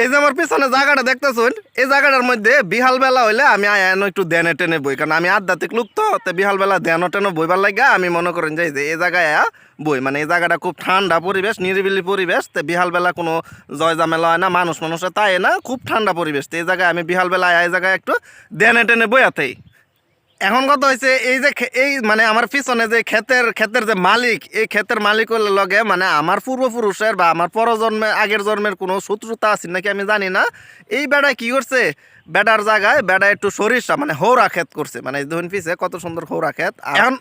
এই যে আমার পিছনে জায়গাটা দেখতেছুন, এই জায়গাটার মধ্যে বিহাল বেলা হইলে আমি আয়ানো একটু ধ্যানে টেনে বই, কারণ আমি আধ্যাত্মিক লোক তো বিহাল বেলা ধ্যান টেনে বইবার লাগা আমি মনে করেন যে এই জায়গায় বই, মানে এই জায়গাটা খুব ঠান্ডা পরিবেশ, নিরিবিলি পরিবেশ। তো বিহাল বেলা কোনো জয় জামেলা হয় না, মানুষে তাই না, খুব ঠান্ডা পরিবেশ। তো এই জায়গায় আমি বিহাল বেলা এই জায়গায় একটু ধ্যানে টেনে বইয়াতেই। এখন কথা হয়েছে এই যে এই মানে আমার পিছনে যে ক্ষেতের যে মালিক, এই ক্ষেতের মালিকের লগে মানে আমার পূর্বপুরুষের বা আমার পরজন্মে আগের জন্মের কোনো শত্রুতা আছে নাকি আমি জানি না। এই বেড়া কি করছে, বেড়ার জায়গায় বেড়া একটু সরিষা মানে হৌরা ক্ষেত করছে, মানে ধরুন পিছে কত সুন্দর হৌরা ক্ষেত। এখন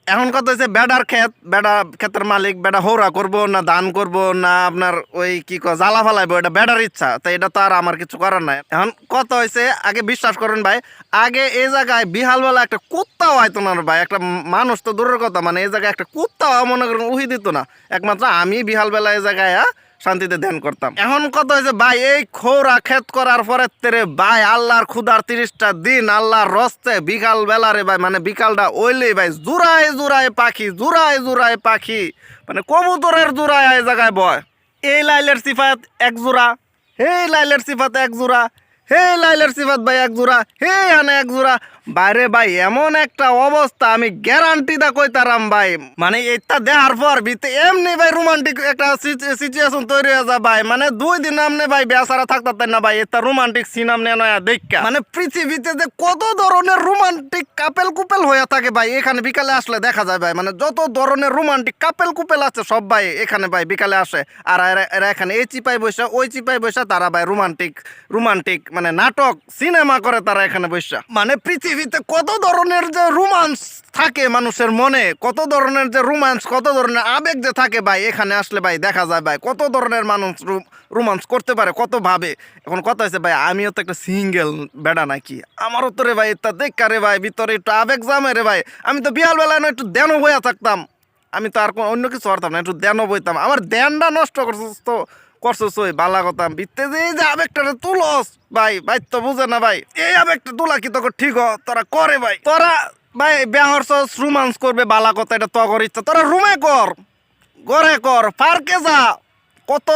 এখন কথা হচ্ছে বেড়ার ক্ষেত, বেড়া ক্ষেতের মালিক বেড়া হৌরা করব না ধান করব না আপনার ওই কি জ্বালা ফালাইবো, এটা বেড়ার ইচ্ছা। তো এটা তো আর আমার কিছু করার নাই। এখন কথা হয়েছে, আগে বিশ্বাস করেন ভাই, আগে এই জায়গায় বিহালবেলা একটা কুত্তাও হয়তো না ভাই, একটা মানুষ তো দূরের কথা, মানে এই জায়গায় একটা কুত্তাও মনে করেন উহি দিত না। একমাত্র আমি বিহালবেলা এই জায়গায় শান্তিতে ধ্যান করতাম। এখন কথা হয়েছে ভাই, এই খোরা ক্ষেত করার পরে তেরে ভাই আল্লাহর ক্ষুধার 30টা দিন আল্লাহর রস্তে বিকাল বেলা রে ভাই, মানে বিকালটা ওইলেই ভাই জুড়ায় জুড়ায় পাখি, জুড়ায় জুড়ায় পাখি, মানে কবুতরের জোড়ায় এই জায়গায় বয়। এই লাইলের সিফাত এক জোড়া, হে লাইলের সিফাত এক জোড়া, হে লাইলের সিফাত ভাই এক জোড়া, হে হানে এক জোড়া। বাইরে ভাই এমন একটা অবস্থা, আমি গ্যারান্টি দা কইতারাম ভাই, মানে এটা দেখার পর ভিতরে এমনি ভাই রোমান্টিক একটা সিচুয়েশন তৈরি হয়ে যায় ভাই। মানে 2 দিন আমনে ভাই বেচারা থাকতেন না ভাই, এটা রোমান্টিক সিন আমনে নয়া দেখা। মানে পৃথিবীতে যে কত ধরনের রোমান্টিক কাপেল কুপেল হয়ে থাকে ভাই, এখানে বিকালে আসলে দেখা যায় ভাই। মানে যত ধরনের রোমান্টিক কাপেল কুপেল আছে সব ভাই এখানে ভাই বিকালে আসে। আর এরা এখানে এই চিপাই বসে ওই চিপাই বসে তারা ভাই রোমান্টিক মানে নাটক সিনেমা করে তারা এখানে বসে। মানে পৃথিবীতে কত ধরনের যে রোমান্স থাকে মানুষের মনে, কত ধরনের যে রোমান্স, কত ধরনের আবেগ যে থাকে ভাই, এখানে আসলে ভাই দেখা যায় ভাই কত ধরনের মানুষ রোমান্স করতে পারে কত ভাবে। এখন কথা হয়েছে ভাই, আমিও তো একটা সিঙ্গেল বেড়া নাকি, আমারও তো রে ভাই তা দেখা রে ভাই ভিতরে একটু আবেগ জামে রে ভাই। আমি তো বিয়াল বেলায় না একটু দেনও বইয়া থাকতাম, আমি তো আর অন্য কিছু করতাম না, একটু দেনও বইতাম। আমার ধ্যানটা নষ্ট করছিস ওই বালা কথা বিত্তে যে এই যে আবেগটা তুলস ভাই, ভাই তো বুঝে না ভাই, এই আবেগটা তোলা কি তোকে ঠিক তোরা করে ভাই, তোরা ভাই বেহরস রোমান্স করবে বালা কথা, এটা তগর ইচ্ছা, তোরা রুমে কর, ঘরে কর, পার্কে যা, কত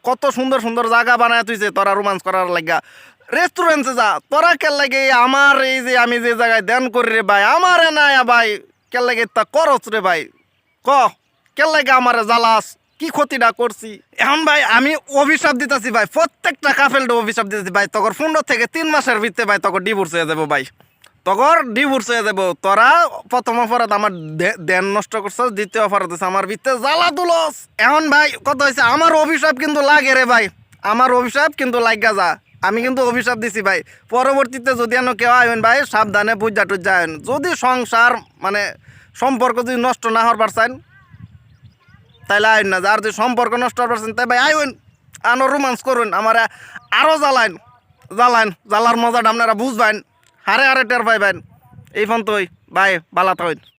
কত সুন্দর সুন্দর জায়গা বানায় তুইছে তোরা রোমান্স করার লাগা। রেস্টুরেন্টে যা, তোরা কেন লাগে আমার এই যে আমি যে জায়গায় ধ্যান করি রে ভাই, আমারে নাই ভাই কেন লাগে তা করস রে ভাই, ক কেন লাগে আমারে জ্বালাস, কি ক্ষতিটা করছি। এখন ভাই আমি অভিশাপ দিতেছি ভাই, প্রত্যেকটা কাপেলটা অভিশাপ দিতেছি ভাই, তখন 15 থেকে 3 মাসের ভিতরে ভাই তখন ডিভোর্স হয়ে যাবো ভাই, তখন ডিভোর্স হয়ে যাবো। তোরা প্রথম অপরাধ আমার ধ্যান নষ্ট করছস, দ্বিতীয় অপরাধ হচ্ছে আমার ভিতরে জ্বালা তুলস। এখন ভাই কত হয়েছে, আমার অভিশাপ কিন্তু লাগে রে ভাই, আমার অভিশাপ কিন্তু লাগা যা, আমি কিন্তু অভিশাপ দিছি ভাই। পরবর্তীতে যদি কেউ আইন ভাই সাবধানে বুঝা টুজা আইন, যদি সংসার মানে সম্পর্ক যদি নষ্ট না হওয়ার চান তাইলে আইন না, আর যদি সম্পর্ক নষ্ট হওয়ার পারছেন তাই ভাই আইন আনো রোমান্স করুন, আমার আরও জ্বালার মজাটা আপনারা বুঝবেন, হারে হারে টের পাইবেন। এই ফোন তুই ভাই বালা তুই।